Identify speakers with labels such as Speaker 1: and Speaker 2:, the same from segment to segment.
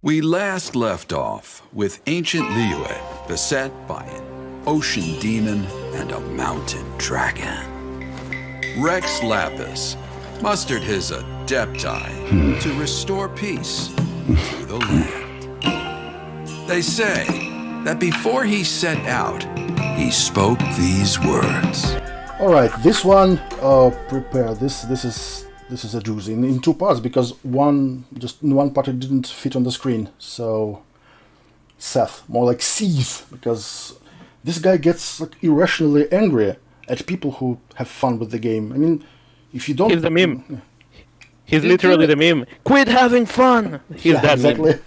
Speaker 1: We last left off with ancient Liyue beset by an ocean demon and a mountain dragon. Rex Lapis mustered his adepti to restore peace to the land. They say that before he set out, he spoke these words.
Speaker 2: All right, this one, prepare. This is a doozy in two parts because just in one part it didn't fit on the screen. So Seth, more like Seth, because this guy gets like irrationally angry at people who have fun with the game. I mean, if you don't,
Speaker 3: he's the meme. He's literally the meme. Quit having fun. He's that
Speaker 2: exactly.
Speaker 3: meme.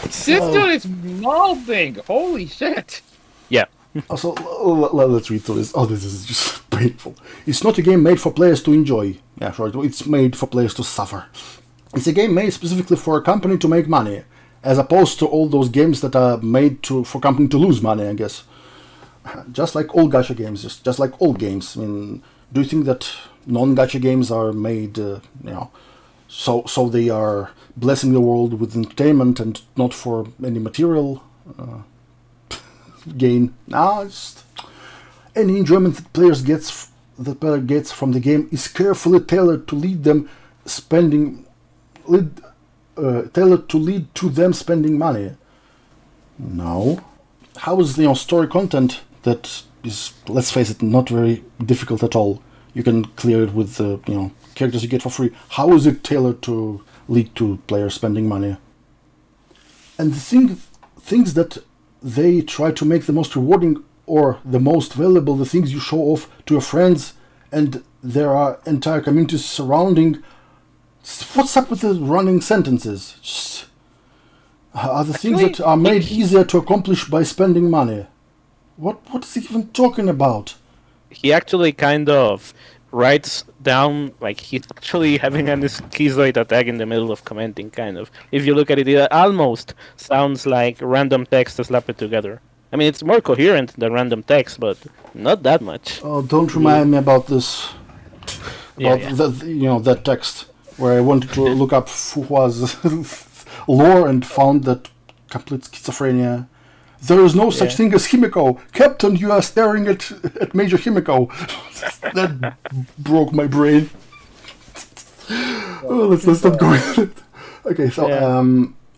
Speaker 4: This dude is molding. Holy shit.
Speaker 3: Yeah.
Speaker 2: Also, let's read through this. Oh, this is just painful. It's not a game made for players to enjoy. Yeah, sure. It's made for players to suffer. It's a game made specifically for a company to make money, as opposed to all those games that are made for company to lose money, I guess. Just like all gacha games, just like all games. I mean, do you think that non-gacha games are made, so they are blessing the world with entertainment and not for any material gain? No, it's any enjoyment that player gets from the game is carefully tailored to lead to them spending money. No. How is story content that is, let's face it, not very difficult at all? You can clear it with characters you get for free. How is it tailored to lead to players spending money? And the things that they try to make the most rewarding or the most valuable, the things you show off to your friends, and there are entire communities surrounding. What's up with the running sentences? Are the things that are made easier to accomplish by spending money? What is he even talking about?
Speaker 3: He actually kind of writes down, like he's actually having a schizoid attack in the middle of commenting, kind of. If you look at it, it almost sounds like random text slapped together. I mean, it's more coherent than random text, but not that much.
Speaker 2: Oh, don't remind me about this. That text where I wanted to look up who was lore and found that complete schizophrenia. There is no such thing as Himiko. Captain, you are staring at Major Himiko. That broke my brain. Let's not go into it. Okay, so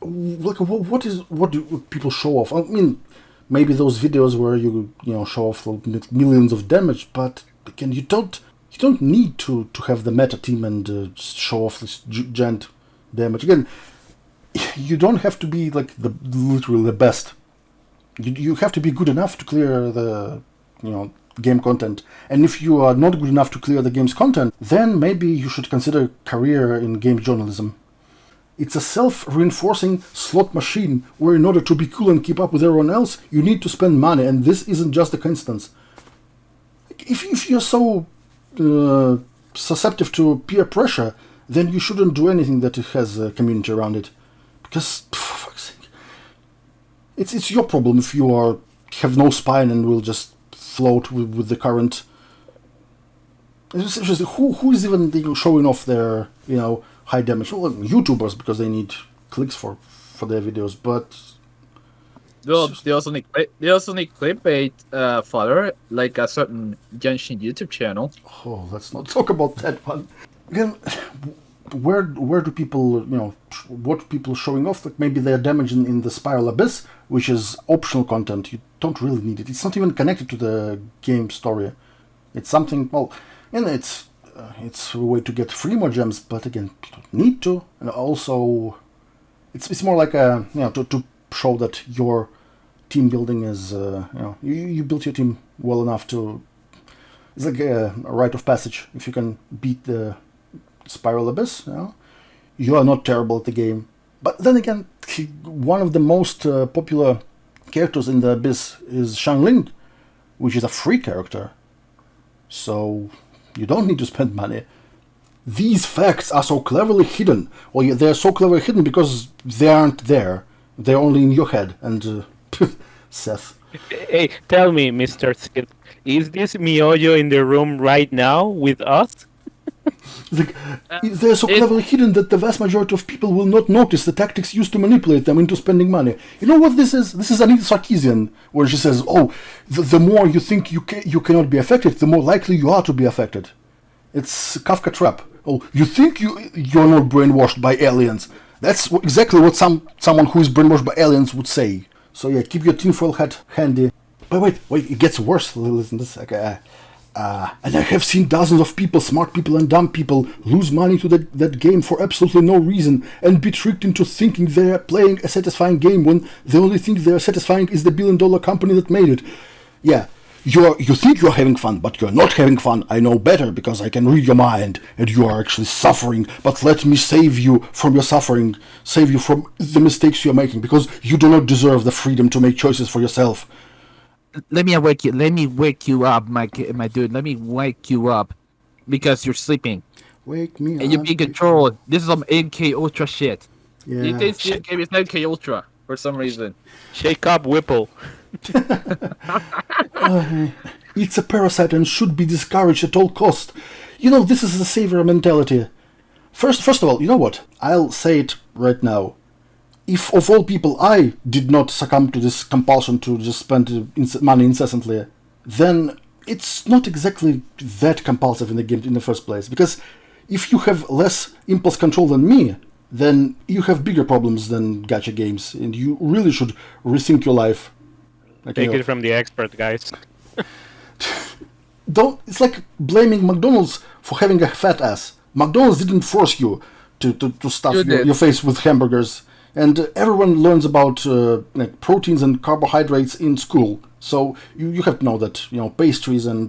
Speaker 2: what do people show off? I mean, maybe those videos where you show off millions of damage, but again, you don't need to have the meta team and show off this giant damage. Again, you don't have to be like literally the best. You have to be good enough to clear the game content. And if you are not good enough to clear the game's content, then maybe you should consider a career in game journalism. It's a self-reinforcing slot machine where in order to be cool and keep up with everyone else, you need to spend money, and this isn't just a coincidence. If you're so susceptible to peer pressure, then you shouldn't do anything that has a community around it. Because, for fuck's sake, it's your problem if you have no spine and will just float with the current. Who is even showing off their high damage? Well, YouTubers, because they need clicks for their videos, but
Speaker 4: they also need clickbait fodder, like a certain Genshin YouTube channel.
Speaker 2: Oh, let's not talk about that one. Again, where do people, what people showing off? Like maybe they're damaging in the Spiral Abyss, which is optional content. You don't really need it. It's not even connected to the game story. It's something, it's a way to get free more gems, but again, you don't need to. And also, it's more like to show that your team building is, you built your team well enough to. It's like a rite of passage. If you can beat the Spiral Abyss, you are not terrible at the game. But then again, one of the most popular characters in the Abyss is Xiangling, which is a free character. So you don't need to spend money. These facts are so cleverly hidden. Well, they're so cleverly hidden because they aren't there. They're only in your head. And Seth.
Speaker 3: Hey, tell me, Mr. Seth, is this Miyoyo in the room right now with us?
Speaker 2: Like, they're so cleverly hidden that the vast majority of people will not notice the tactics used to manipulate them into spending money. You know what this is? This is Anita Sarkeesian, where she says, "Oh, the more you think you cannot be affected, the more likely you are to be affected." It's Kafka trap. Oh, you think you're not brainwashed by aliens? That's exactly what someone who is brainwashed by aliens would say. So yeah, keep your tinfoil hat handy. But wait, it gets worse. Listen to this. Okay, and I have seen dozens of people, smart people and dumb people, lose money to that game for absolutely no reason and be tricked into thinking they're playing a satisfying game when the only thing they're satisfying is the billion-dollar company that made it. Yeah, you think you're having fun, but you're not having fun. I know better because I can read your mind, and you are actually suffering. But let me save you from your suffering, save you from the mistakes you're making, because you do not deserve the freedom to make choices for yourself.
Speaker 4: Let me wake you up, my dude. Let me wake you up because you're sleeping
Speaker 2: Wake me up.
Speaker 4: and you're being controlled. This is some MK Ultra shit.
Speaker 2: Yeah.
Speaker 4: You think this game is MK Ultra for some reason?
Speaker 3: Shake up, Whipple.
Speaker 2: It's a parasite and should be discouraged at all cost. You know, this is the savior mentality. First of all, you know what? I'll say it right now. If of all people I did not succumb to this compulsion to just spend money incessantly, then it's not exactly that compulsive in the game in the first place. Because if you have less impulse control than me, then you have bigger problems than gacha games, and you really should rethink your life. Like,
Speaker 3: Take it from the expert, guys.
Speaker 2: It's like blaming McDonald's for having a fat ass. McDonald's didn't force you to stuff your face with hamburgers, and everyone learns about like proteins and carbohydrates in school. So you have to know that pastries and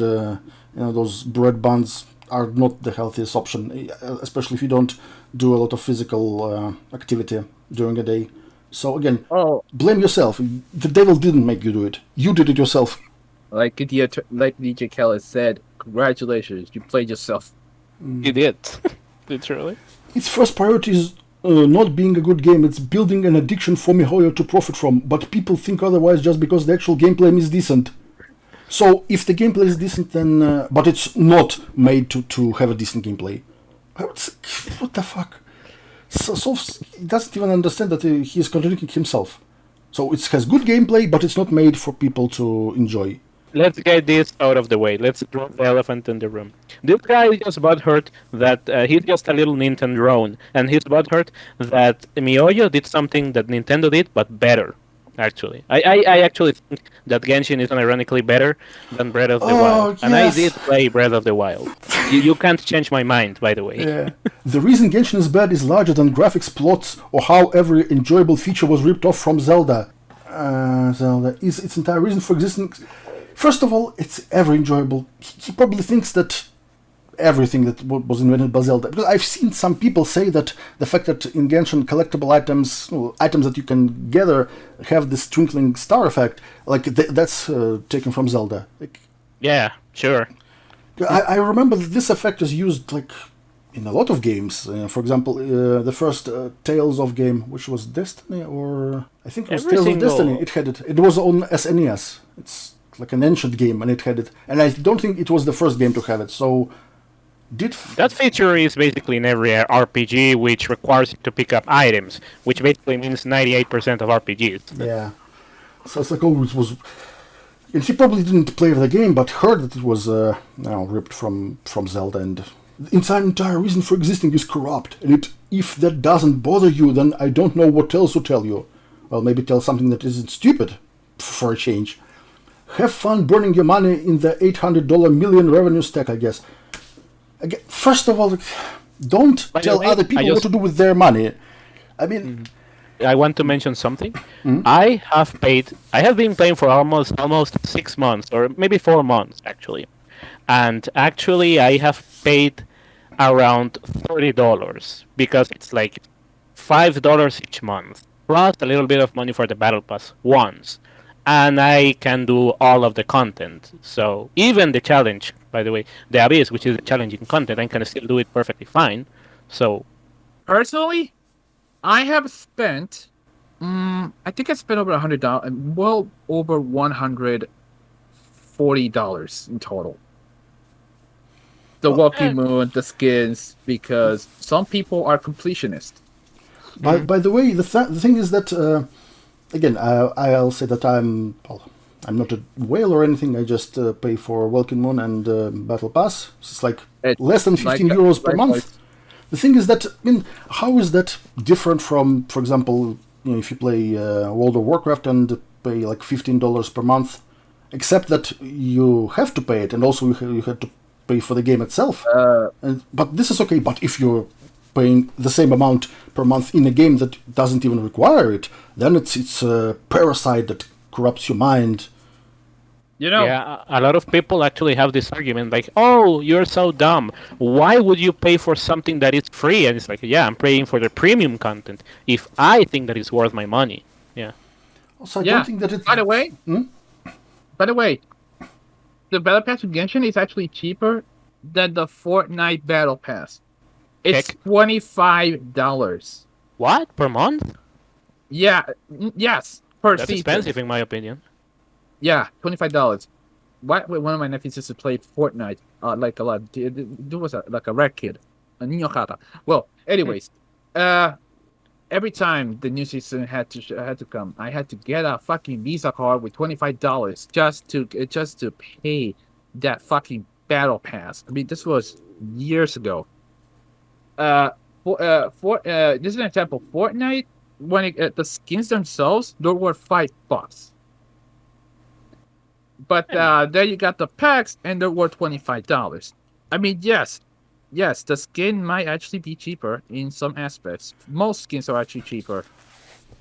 Speaker 2: those bread buns are not the healthiest option, especially if you don't do a lot of physical activity during a day. So again, blame yourself. The devil didn't make you do it. You did it yourself.
Speaker 4: Like DJ Kelly said, congratulations, you played yourself.
Speaker 3: You did. Literally.
Speaker 2: Its first priority is not being a good game. It's building an addiction for MiHoYo to profit from. But people think otherwise just because the actual gameplay is decent. So if the gameplay is decent, then but it's not made to have a decent gameplay. What the fuck? So he doesn't even understand that he is contradicting himself. So it has good gameplay, but it's not made for people to enjoy.
Speaker 3: Let's get this out of the way. Let's drop the elephant in the room. This guy is just butthurt that he's just a little Nintendo drone, and he's butthurt that MiHoYo did something that Nintendo did, but better. Actually, I actually think that Genshin is unironically better than Breath of the Wild, and I did play Breath of the Wild. You can't change my mind, by the way.
Speaker 2: Yeah. The reason Genshin is bad is larger than graphics, plots, or how every enjoyable feature was ripped off from Zelda. Zelda is its entire reason for existence. First of all, it's ever enjoyable. He probably thinks that everything that was invented by Zelda. Because I've seen some people say that the fact that in Genshin collectible items that you can gather, have this twinkling star effect, like that's taken from Zelda. Like,
Speaker 3: yeah, sure.
Speaker 2: I remember that this effect is used like in a lot of games. For example, the first Tales of game, which was Destiny, or I think it was Tales of Destiny. It had it. It was on SNES. It's like an ancient game, and it had it. And I don't think it was the first game to have it. So
Speaker 3: that feature is basically in every RPG, which requires you to pick up items, which basically means 98% of RPGs.
Speaker 2: Yeah. So it's like, it was. And he probably didn't play the game, but heard that it was ripped from Zelda, and its entire reason for existing is corrupt. And if that doesn't bother you, then I don't know what else to tell you. Well, maybe tell something that isn't stupid, for a change. Have fun burning your money in the $800 million revenue stack, I guess. Again, first of all, don't tell other people what to do with their money. I mean...
Speaker 3: I want to mention something. Mm-hmm. I have been playing for almost 6 months, or maybe 4 months, actually. And actually, I have paid around $30, because it's like $5 each month, plus a little bit of money for the Battle Pass once. And I can do all of the content. So even the challenge, by the way, the Abyss, which is the challenging content, I can still do it perfectly fine. So,
Speaker 4: personally, I have spent, I think I spent over $100, well over $140 in total. the Walking Moon, the skins, because some people are completionists.
Speaker 2: By the way, the thing is that again, I'll say that I'm not a whale or anything. I just pay for Welkin Moon and Battle Pass. It's like less than 15 euros per month. The thing is that, I mean, how is that different from, for example, if you play World of Warcraft and pay like $15 per month, except that you have to pay it, and also you have to pay for the game itself. But this is okay. But if you're paying the same amount per month in a game that doesn't even require it, then it's a parasite that corrupts your mind.
Speaker 3: Yeah, a lot of people actually have this argument like, oh, you're so dumb. Why would you pay for something that is free? And it's like, yeah, I'm paying for the premium content if I think that it's worth my money. Yeah.
Speaker 2: Also, I don't think that it's...
Speaker 4: By the way, the Battle Pass with Genshin is actually cheaper than the Fortnite Battle Pass. It's $25.
Speaker 3: What? Per month?
Speaker 4: Yeah, yes, per
Speaker 3: That's
Speaker 4: season.
Speaker 3: expensive in my opinion.
Speaker 4: Yeah, $25. One of my nephews used to play Fortnite like a lot. There was like a red kid, a niño rata. Well, anyways, every time the new season had to come, I had to get a fucking Visa card with $25 just to pay that fucking battle pass. I mean, this was years ago. This is an example. Fortnite, when the skins themselves, they were $5. But then you got the packs, and they're worth $25. I mean, yes, the skin might actually be cheaper in some aspects. Most skins are actually cheaper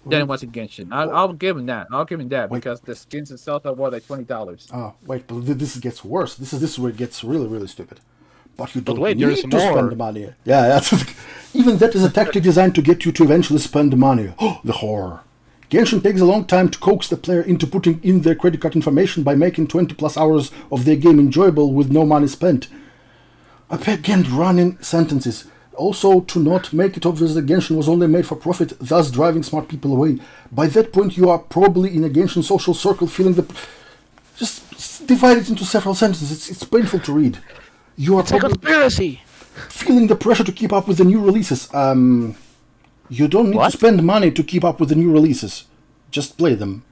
Speaker 4: than it was in Genshin. I'll give him that. Because the skins themselves are worth like $20.
Speaker 2: Oh, wait, but this gets worse. This is where it gets really, really stupid. But you don't
Speaker 3: wait,
Speaker 2: need
Speaker 3: there's
Speaker 2: to
Speaker 3: more.
Speaker 2: spend the money. Yeah, even that is a tactic designed to get you to eventually spend the money. Oh, the horror. Genshin takes a long time to coax the player into putting in their credit card information by making 20 plus hours of their game enjoyable with no money spent. Again, running sentences. Also, to not make it obvious that Genshin was only made for profit, thus driving smart people away. By that point, you are probably in a Genshin social circle feeling the... Just divide it into several sentences. It's painful to read. You are
Speaker 3: It's a conspiracy!
Speaker 2: feeling the pressure to keep up with the new releases. You don't need to spend money to keep up with the new releases. Just play them.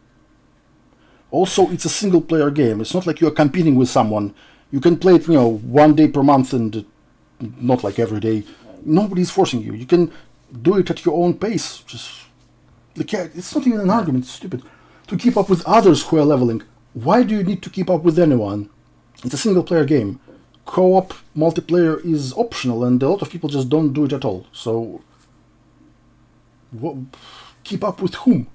Speaker 2: Also, it's a single-player game. It's not like you're competing with someone. You can play it, 1 day per month and not like every day. Nobody's forcing you. You can do it at your own pace. It's not even an argument. It's stupid. To keep up with others who are leveling. Why do you need to keep up with anyone? It's a single-player game. Co-op multiplayer is optional, and a lot of people just don't do it at all. So... keep up with whom?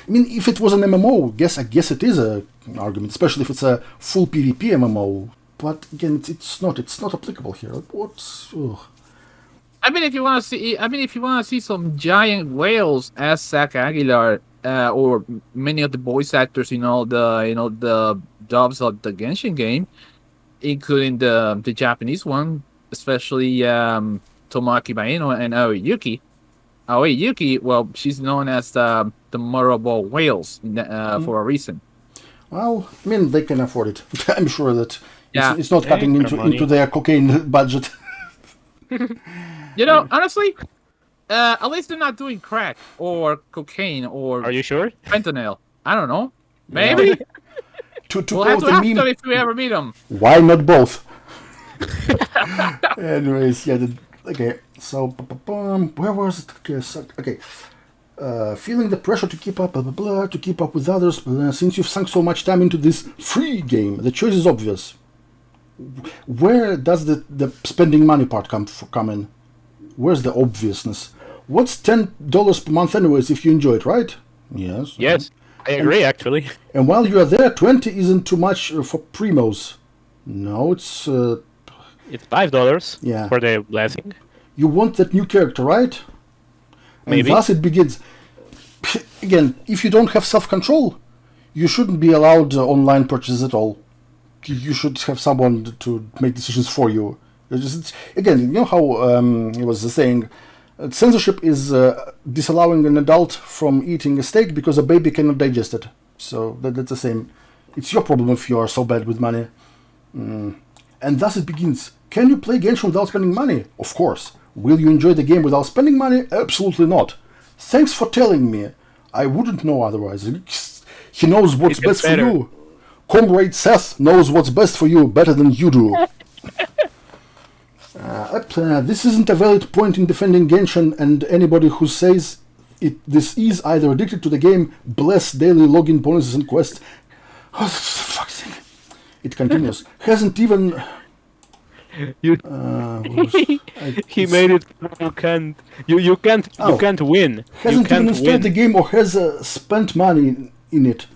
Speaker 2: I mean, if it was an MMO, I guess it is an argument, especially if it's a full PvP MMO. But again, it's not applicable here.
Speaker 4: I mean, if you want to see some giant whales as Zach Aguilar or many of the voice actors, the dubs of the Genshin game, including the Japanese one, especially Tomoaki Maeno and Aoi Yuki. Aoi Yuki, well, she's known as the mother of all whales for a reason.
Speaker 2: Well, I mean, they can afford it. I'm sure that it's not cutting into their cocaine budget.
Speaker 4: Honestly, at least they're not doing crack or cocaine or...
Speaker 3: Are you sure?
Speaker 4: Fentanyl. I don't know. Maybe. We'll have to ask them if we ever meet them.
Speaker 2: Why not both? Anyways, okay, so where was it? Okay, feeling the pressure to keep up, to keep up with others. Since you've sunk so much time into this free game, the choice is obvious. Where does the spending money part come in? Where's the obviousness? What's $10 per month anyways if you enjoy it, right? Yes.
Speaker 3: Yes, I agree actually.
Speaker 2: And while you are there, 20 isn't too much for primos. No, it's
Speaker 3: $5 for the blessing.
Speaker 2: You want that new character, right? And
Speaker 3: Maybe.
Speaker 2: thus it begins. Again, if you don't have self-control, you shouldn't be allowed online purchases at all. You should have someone to make decisions for you. Again, you know how it was saying, censorship is disallowing an adult from eating a steak because a baby cannot digest it. So that's the same. It's your problem if you are so bad with money. And thus it begins. Can you play Genshin without spending money? Of course. Will you enjoy the game without spending money? Absolutely not. Thanks for telling me. I wouldn't know otherwise. He knows what's
Speaker 3: It gets
Speaker 2: best
Speaker 3: better.
Speaker 2: for you. Comrade Seth knows what's best for you better than you do. This isn't a valid point in defending Genshin, and anybody who says this is either addicted to the game, bless daily login bonuses and quests. Oh, for fuck's sake. It continues. Hasn't even...
Speaker 3: You, he made it. You can't win. You
Speaker 2: Hasn't even
Speaker 3: can't
Speaker 2: installed
Speaker 3: win.
Speaker 2: the game or has spent money in it.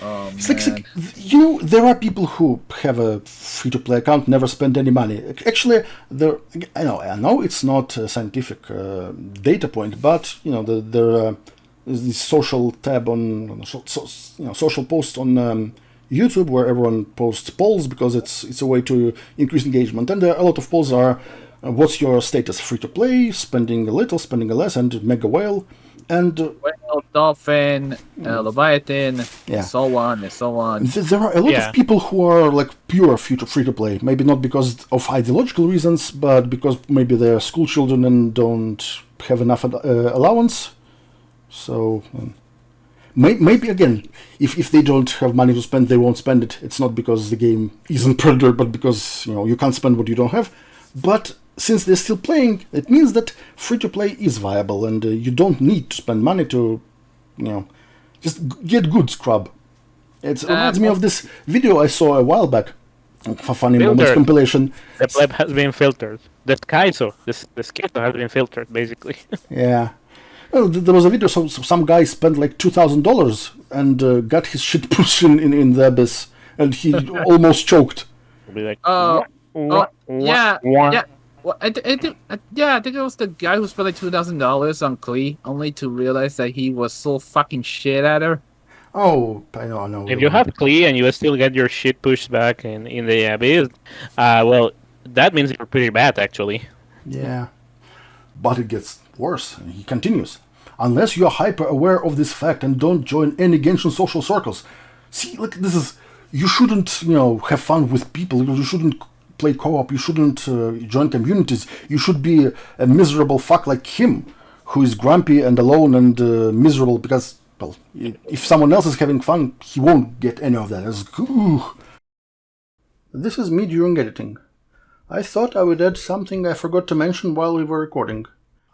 Speaker 4: Oh,
Speaker 2: It's like,
Speaker 4: man.
Speaker 2: there are people who have a free-to-play account, never spend any money. Actually, I know it's not a scientific data point, but there is this social tab on social posts on YouTube where everyone posts polls because it's a way to increase engagement. And a lot of polls are, what's your status? Free-to-play, spending a little, spending a less, and mega whale. And
Speaker 4: Whale, dolphin, leviathan,
Speaker 2: Yeah.
Speaker 4: so on and so on.
Speaker 2: there are a lot
Speaker 3: Yeah.
Speaker 2: of people who are like pure free-to-play. Maybe not because of ideological reasons, but because maybe they're school children and don't have enough allowance. So maybe again, if they don't have money to spend, they won't spend it. It's not because the game isn't Predator, but because you can't spend what you don't have. But since they're still playing, it means that free-to-play is viable, and you don't need to spend money to, just get good scrub. It reminds me of this video I saw a while back, for funny moments
Speaker 3: Filtered.
Speaker 2: compilation.
Speaker 3: The pleb has been filtered. The Kaizo, the Skeeto has been filtered, basically.
Speaker 2: Yeah. Well, there was a video, so some guy spent like $2,000 and got his shit pushed in the abyss, and he almost choked.
Speaker 3: It'll be like,
Speaker 4: Oh, yeah,
Speaker 3: wah.
Speaker 4: yeah. Well, I think it was the guy who spent like $2,000 on Klee, only to realize that he was so fucking shit at her.
Speaker 2: Oh, I know.
Speaker 3: If you have Klee and you still get your shit pushed back in the abyss, well, that means you're pretty bad, actually.
Speaker 2: Yeah. But it gets worse. He continues. Unless you are hyper aware of this fact and don't join any Genshin social circles. See, look, you shouldn't, have fun with people. You shouldn't play co-op. You shouldn't join communities. You should be a miserable fuck like him, who is grumpy and alone and miserable because, well, if someone else is having fun, he won't get any of that. This is me during editing. I thought I would add something I forgot to mention while we were recording.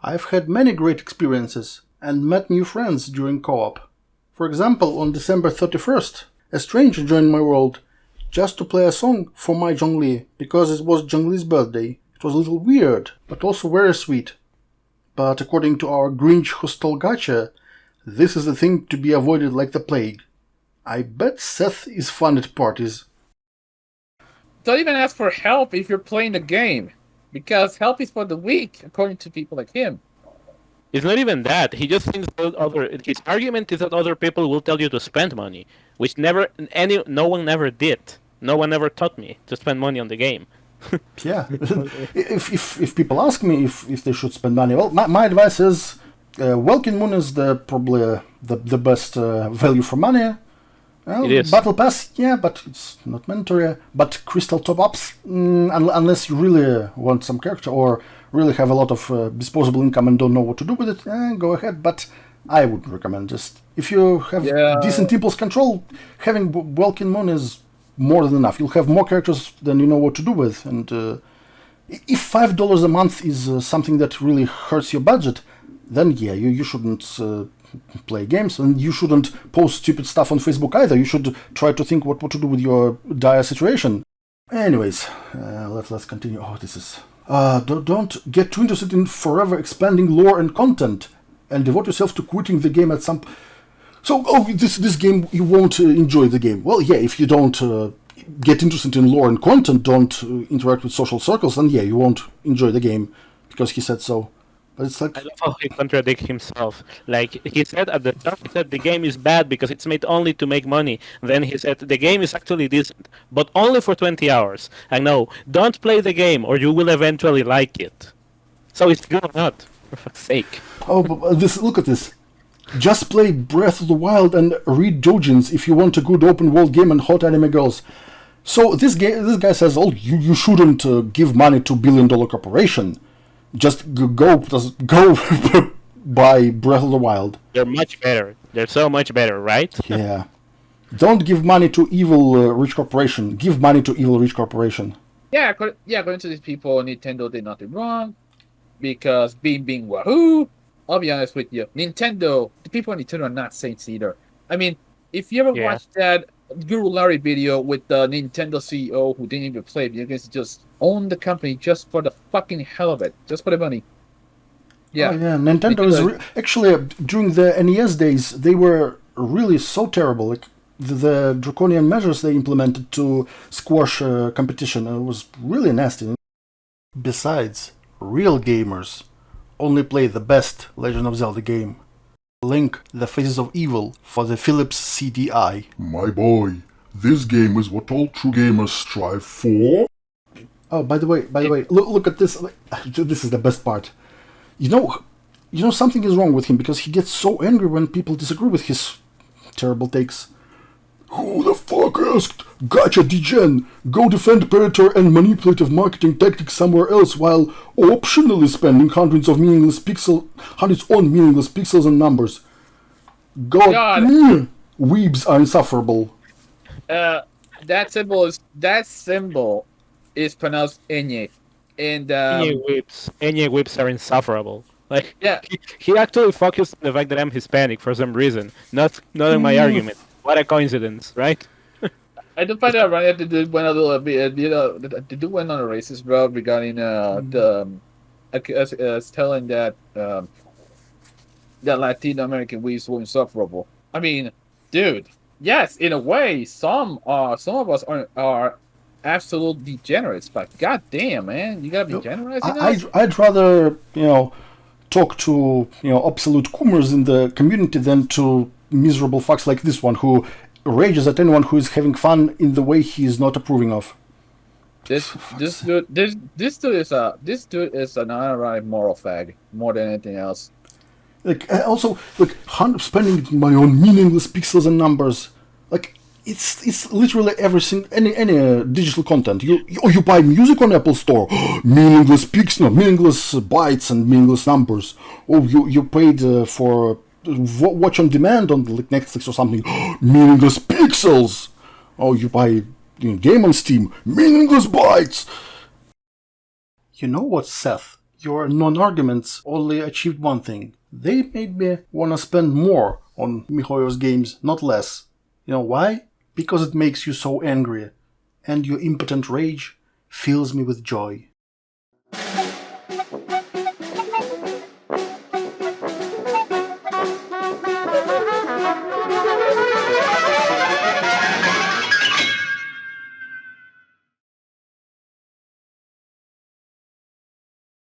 Speaker 2: I've had many great experiences and met new friends during co-op. For example, on December 31st, a stranger joined my world just to play a song for my Zhongli because it was Zhongli's birthday. It was a little weird, but also very sweet. But according to our Grinch who stole Gacha, this is a thing to be avoided like the plague. I bet Seth is fun at parties.
Speaker 4: Don't even ask for help if you're playing the game, because help is for the weak, according to people like him.
Speaker 3: It's not even that. He just thinks that his argument is that other people will tell you to spend money, which no one ever did. No one ever taught me to spend money on the game.
Speaker 2: Yeah. if people ask me if they should spend money, well, my advice is Welkin Moon is probably the best value for money. Well,
Speaker 3: It is.
Speaker 2: Battle Pass, yeah, but it's not mandatory. But Crystal top-ups, unless you really want some character or really have a lot of disposable income and don't know what to do with it, go ahead. But I would recommend just, if you have decent impulse control, having Welkin Moon is more than enough. You'll have more characters than you know what to do with. And if $5 a month is something that really hurts your budget, then yeah, you shouldn't play games, and you shouldn't post stupid stuff on Facebook either. You should try to think what to do with your dire situation. Anyways, let's continue. Oh, this is... don't get too interested in forever expanding lore and content, and devote yourself to quitting the game at some... So, this game, you won't enjoy the game. Well, yeah, if you don't get interested in lore and content, don't interact with social circles, then yeah, you won't enjoy the game, because he said so. But it's like...
Speaker 3: I love how he contradicts himself. Like, he said at the start, he said the game is bad because it's made only to make money. Then he said the game is actually decent, but only for 20 hours. I know, don't play the game or you will eventually like it. So it's good or not, for fuck's sake.
Speaker 2: Oh, but look at this. Just play Breath of the Wild and read Doujins if you want a good open world game and hot anime girls. So this guy says, "Oh, you shouldn't give money to billion-dollar corporation. Just go buy Breath of the Wild."
Speaker 3: They're much better. They're so much better, right?
Speaker 2: Yeah. Don't give money to evil rich corporation. Give money to evil rich corporation.
Speaker 4: Yeah, according to these people, Nintendo did nothing wrong because being wahoo. I'll be honest with you, Nintendo. The people at Nintendo are not saints either. I mean, if you ever watched that Guru Larry video with the Nintendo CEO who didn't even play video games, just own the company just for the fucking hell of it, just for the money. Yeah,
Speaker 2: oh, yeah. Nintendo is actually during the NES days they were really so terrible. Like the draconian measures they implemented to squash competition was really nasty. Besides, real gamers only play the best Legend of Zelda game. Link The Faces of Evil for the Philips CDI.
Speaker 5: My boy, this game is what all true gamers strive for.
Speaker 2: Oh, by the way, look at this. This is the best part. You know something is wrong with him because he gets so angry when people disagree with his terrible takes.
Speaker 5: Who the fuck asked Gacha degen? Go defend predator and manipulative marketing tactics somewhere else while optionally spending hundreds on meaningless pixels and numbers. God. Weebs are insufferable.
Speaker 4: That symbol is pronounced Enye. And
Speaker 3: Enye whips are insufferable. Like,
Speaker 4: yeah,
Speaker 3: he actually focused on the fact that I'm Hispanic for some reason, not in my argument. What a coincidence, right?
Speaker 4: I do find it ironic that the dude went a little bit, the dude went on a racist route regarding telling that that Latino American weebs were insufferable. I mean, dude, yes, in a way, some of us are absolute degenerates, but goddamn, man, you gotta be generalizing us.
Speaker 2: I'd rather talk to absolute coomers in the community than to miserable fucks like this one who rages at anyone who is having fun in the way he is not approving of.
Speaker 4: This dude is an outright moral fag more than anything else.
Speaker 2: Also, spending money on meaningless pixels and numbers. It's literally everything. Any digital content. You buy music on Apple Store. Meaningless meaningless bytes and meaningless numbers. Oh, you paid for watch on demand on Netflix or something. Meaningless pixels. Oh, you buy game on Steam. Meaningless bytes. You know what, Seth? Your non-arguments only achieved one thing. They made me want to spend more on MiHoYo's games, not less. You know why? Because it makes you so angry, and your impotent rage fills me with joy.